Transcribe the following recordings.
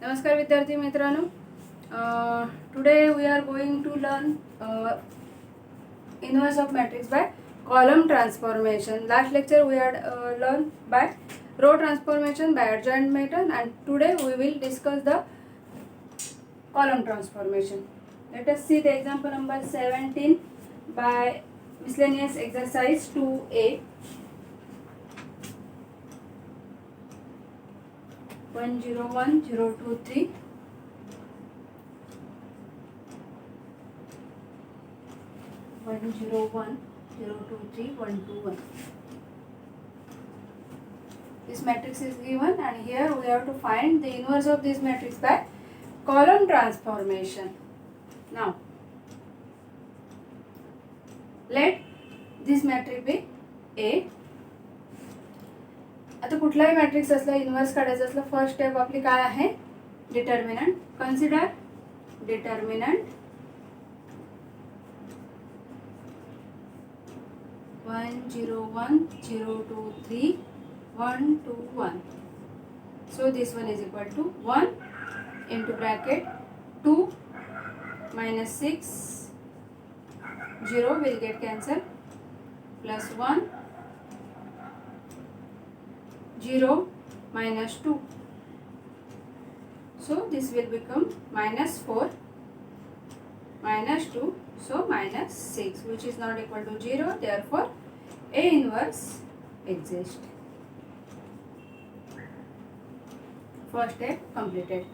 नमस्कार विद्यार्थी मित्रांनो. Today we are going to learn inverse of matrix by column transformation. Last lecture we had learned by row transformation by adjoint method, and today we will discuss the column transformation. Let us see the example number 17 by miscellaneous exercise 2A. 1 0 1 0 2 3 1 0 1 0 2 3 1 2 1. This matrix is given, and here we have to find the inverse of this matrix by column transformation. Now let this matrix be A. आता कुठलाही matrix असला inverse काढायचा असला first step आपली काय आहे, determinant. Consider determinant 1 0 1 0 2 3 1 2 1. So this one is equal to 1 into bracket 2 minus 6 0 will get cancelled, plus 1 0 minus 2. So this will become minus 4 minus 2, so minus 6, which is not equal to 0. Therefore A inverse exists. First step completed.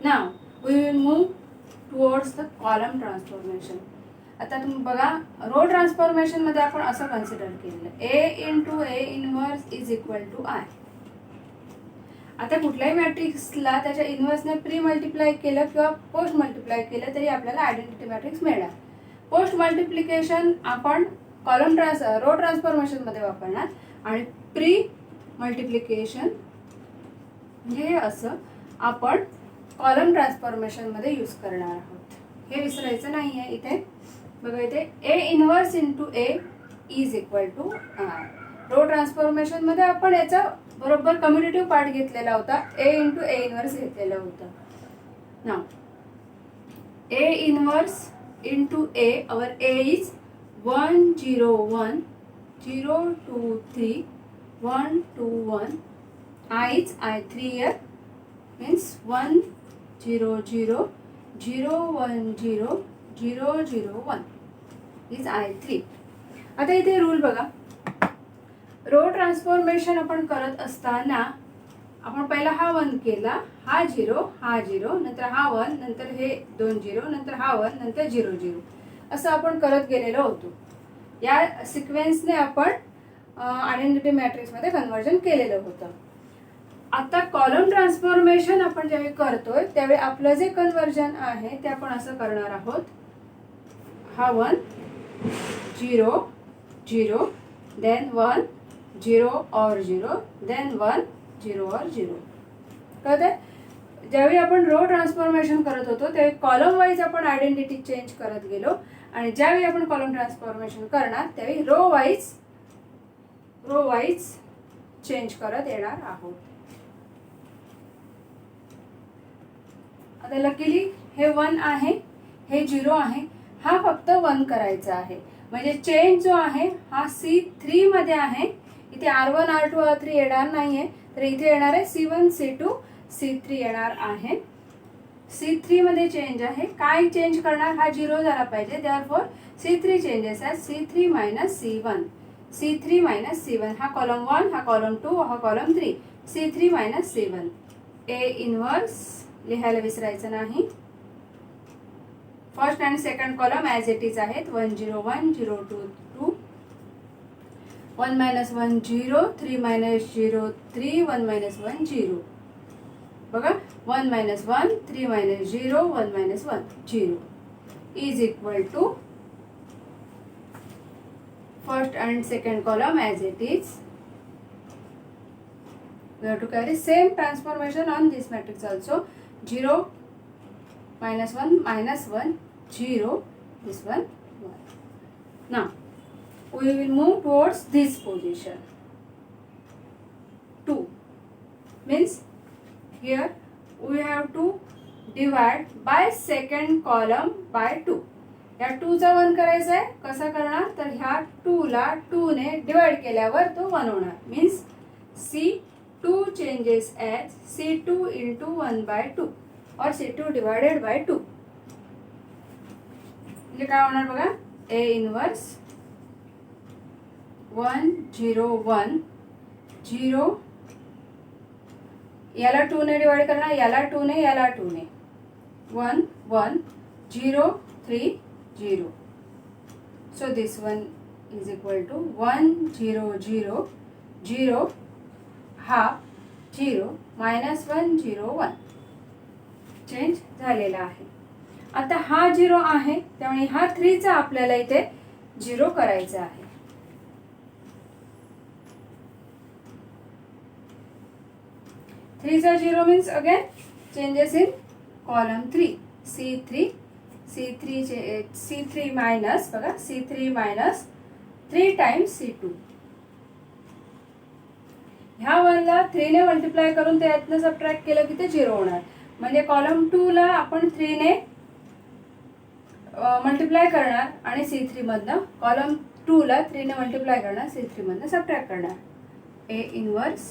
Now we will move towards the column transformation. आता तुम्ही बघा, row transformation मध्ये आपण असं consider केलेलं A into A inverse is equal to I. आता कुठल्याही मॅट्रिक्सला त्याच्या इन्व्हर्सने प्री मल्टिप्लाय केलं किंवा पोस्ट मल्टिप्लाय केलं तरी आपल्याला आयडेंटिटी मॅट्रिक्स मिळणार. पोस्ट मल्टिप्लिकेशन आपण रो ट्रान्सफॉर्मेशन मध्ये वापरणार, आणि प्री मल्टिप्लिकेशन म्हणजे असं आपण कॉलम ट्रान्सफॉर्मेशन मध्ये यूज करणार आहोत. हे विसरायचं नाही आहे. इथे बघा, इथे A inverse into A is equal to I. Row transformation मध्ये आपण याचा बरोबर कम्युटेटिव्ह पार्ट घेतलेला होता, A इंटू A इनवर्स घेतलेला होता. Now A inverse into A, our A is 1 0 1 0 2 3 1 2 1. I is I3 here, means 1 0 0 0 1 0 0 0 1 is I3. आता इथे रूल बघा, रो ट्रान्सफॉर्मेशन आपण करत असताना आपण पहिला हा 1 केला, हा 0 हा 0, नंतर हा 1, नंतर हे 2 0, नंतर हा 1, नंतर 0 0, असं आपण करत गेलेलो होतो. या सिक्वेन्सने आपण आयडेंटिटी मॅट्रिक्स मध्ये कन्वर्जन केलेलं होतं. आता कॉलम ट्रान्सफॉर्मेशन आपण ज्यावेळी करतोय त्यावेळी आपलं जे कन्वर्जन आहे ते आपण असं करणार आहोत. हा 1 0 0, देन 1 0 और 0, देन 1 0 और 0. कळतंय? ज्यावेळी आपण रो ट्रान्सफॉर्मेशन करत होतो त्यावेळी कॉलम वाईज आपण आयडेंटिटी चेंज करत गेलो, आणि ज्यावेळी आपण कॉलम ट्रान्सफॉर्मेशन करणार त्यावेळी रो वाईज चेंज करत येणार आहोत. आता लकीली हे 1 आहे, हे 0 आहे, हा फक्त 1 करायचा आहे. म्हणजे चेंज जो आहे हा C3 मध्ये आहे. इथे R1 R2 R3 येणार नाहीये, तर इथे येणार आहे C1 C2 C3 येणार आहे. C3 मध्ये चेंज आहे. काय चेंज करणार, हा 0 झाला पाहिजे. देअरफॉर C3 चेंजेस आहे C3 minus C1. C3 minus C1, हा कॉलम 1, हा कॉलम 2, हा column 3. C3 minus C1. A inverse लिहायला विसरायचं नाही. फर्स्ट आणि second column as it is आहेत. 1 0 1 0 2 2, 1 minus 1 0, 3 minus 0 3, 1 minus 1 0. बघा, 1 minus 1 3 minus 0 1 minus 1 0 is equal to first and second column as it is. We have to carry same transformation on this matrix also. 0 minus 1 minus 1 0, this one 1. Now we will move towards this position. 2 means here we have to divide by second column by 2. या 2 चा 1 करायचा आहे. कसा करणार तर ह्या 2 ला 2 ने डिवाइड केल्यावर तो 1 होणार. Means C2 changes as C2 into 1 by 2 or C2 divided by 2. म्हणजे काय होणार बघा, A इनवर्स 1 0 1 0, याला 2 ने डिवाइड करणार, याला 2 ने, याला 2 ने, 1 1 0 3 0. So this one is equal to 1 0 0 0 half 0 minus 1 0 1. Change झालेला आहे. आता हा 0 आहे त्यामुळे हा 3 चा आपल्याला इथे 0 करायचा आहे. चा 0 means again changes in column 3. C3 minus बघा, C3 minus 3 times C2. ह्या 1 ला 3 ने मल्टिप्लाय करून त्यातनं सबट्रॅक्ट केलं की ते 0 होणार. म्हणजे कॉलम 2 ला आपण 3 ने मल्टिप्लाय करणार आणि C3 मधनं, कॉलम 2 ला 3 ने मल्टिप्लाय करणार, C3 मधनं सबट्रॅक्ट करणार. A इनवर्स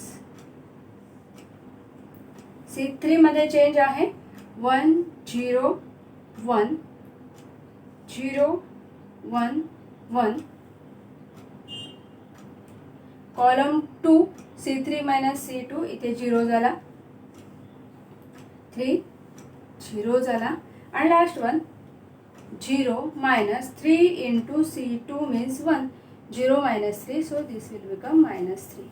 C3 मध्ये चेंज आहे 1 0 1 0 1 1. कॉलम 2 C3 minus C2 इथे 0 झाला, 3 0 झाला आणि last one 0 minus 3 into C2 means 1. 0 minus 3, so this will become minus 3.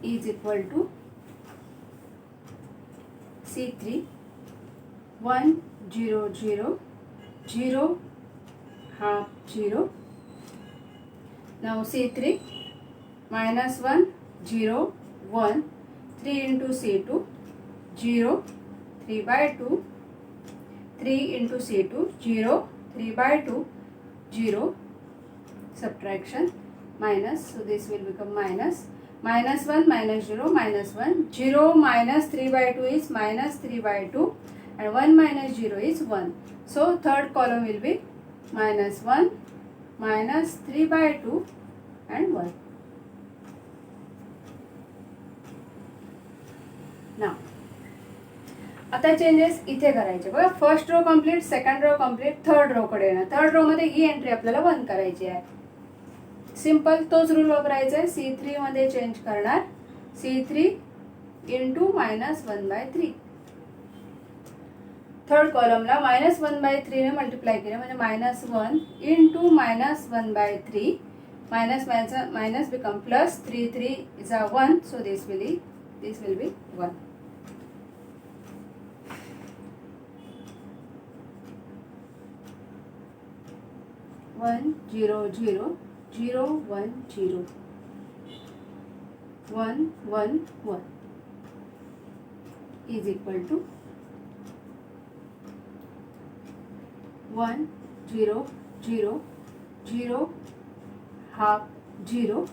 Is equal to C3 1 0 0 0 half 0. Now C3 minus 1 0 1 3 into C2 0 3 by 2 3 into C2 0 3 by 2 0 subtraction minus, so this will become minus 1 minus 0 minus 1. 0 minus 3 by 2 is minus 3 by 2 and 1 minus 0 is 1. So third column will be minus 1 minus 3 by 2 and 1. Now आता changes इथे करायचे बघा. First row complete, second row complete, third row कडे येणार. Third row मध्ये ही entry आपल्याला 1 करायची आहे. सिंपल तोच रूल वापरायचा आहे. C3 मध्ये चेंज करणार, C3 into minus 1 by 3. Third कॉलमला minus 1 by 3 ने मल्टिप्लाय केलं म्हणजे minus 1 into minus 1 by 3. Minus become plus, 3 3 is a 1, so this will be 1. One 0 0 0 1 0 1 1 1 is equal to 1 0 0 0 half 0.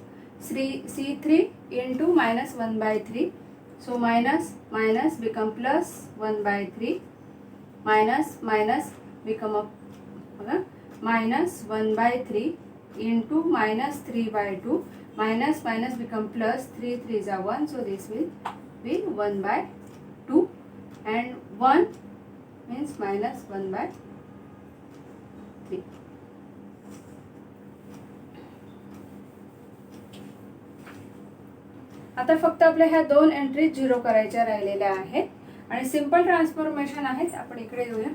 C3 into minus 1 by 3, so minus become plus 1 by 3, minus become a minus 1 by 3 into minus 3 by 2, minus become plus, 3 3 is a 1, so this will be 1 by 2 and 1 means minus 1 by 3. आता फक्त आपल्या ह्या 2 entry 0 करायच्या राहिलेल्या आहेत आणि simple transformation आहेत. आपण इकडे येऊया.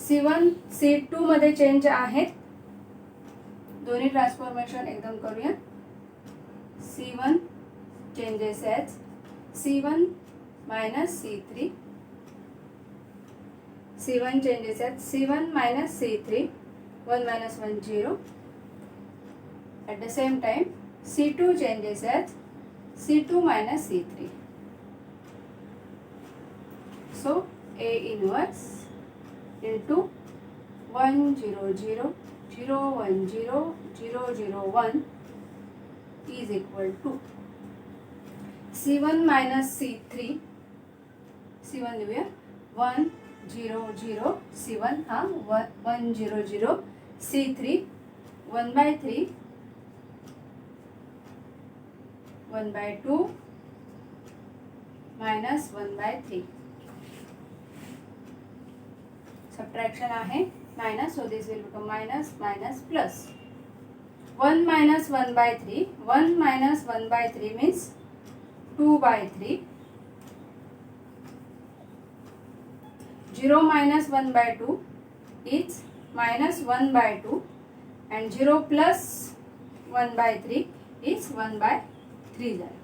C1 C2 मध्ये चेंज आहेत. दोन्ही ट्रान्सफॉर्मेशन एकदम करूया. C1 changes as C1 minus C3. C1 changes as C1 minus C3. 1 minus 1 0. At the same time C2 changes as C2 minus C3. So A inverse into 1 0 0 0 1 0 0 0 1 is equal to C1 minus C3. C1 लिहूया 1 0 0 C1 हा 1 0 0 C3 1 by 3 1 by 2 minus 1 by 3. Subtraction आहे minus, so this will become minus minus plus. 1 minus 1 by 3. 1 minus 1 by 3 means 2 by 3. 0 minus 1 by 2 is minus 1 by 2, and 0 plus 1 by 3 is 1 by 3 झालं.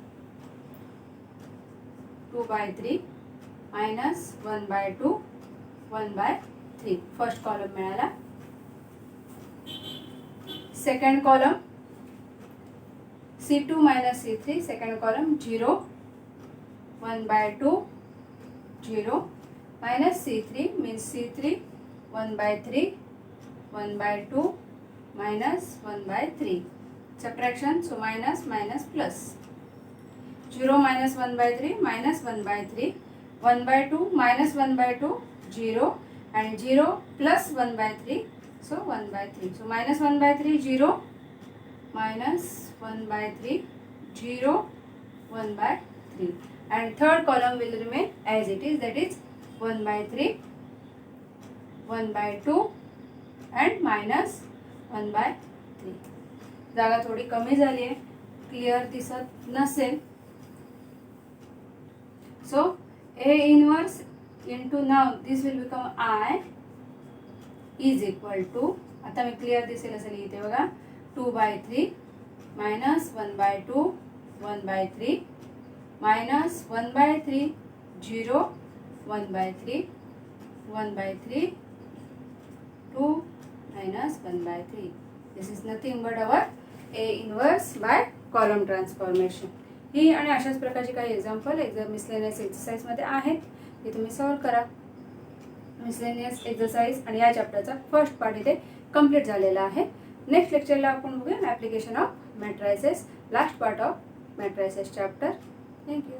2 by 3 minus 1 by 2 1 by 3. First column मिळाला. Second column C2 minus C3. Second column 0 1 by 2 0 minus C3 means C3 1 by 3 1 by 2 minus 1 by 3. Subtraction, so minus minus plus. 0 minus 1 by 3 minus 1 by 3. 1 by 2 minus 1 by 2 0, and 0 plus 1 by 3, so 1 by 3. So minus 1 by 3 0 minus 1 by 3 0 1 by 3, and third column will remain as it is, that is 1 by 3 1 by 2 and minus 1 by 3. जागा थोडी कमी झाली आहे, clear दिसत नसेल. So A inverse into, now this will become I is equal to, आता मी clear दिसेल असं लिहिते बघा, 2 by 3 minus 1 by 2 1 by 3 minus 1 by 3 0 1 by 3 1 by 3 2 minus 1 by 3. This is nothing but our A inverse by column transformation. ही आणि अशाच प्रकारची काही example miscellaneous एक्सरसाइजमध्ये आहेत, ते तुम्ही सॉल्व करा. मिसलेनियस एक्सरसाइज आणि या चॅप्टरचा फर्स्ट पार्ट इथे कंप्लीट झालेला आहे. नेक्स्ट लेक्चरला आपण बघूया application of matrices, last part of matrices chapter. Thank you.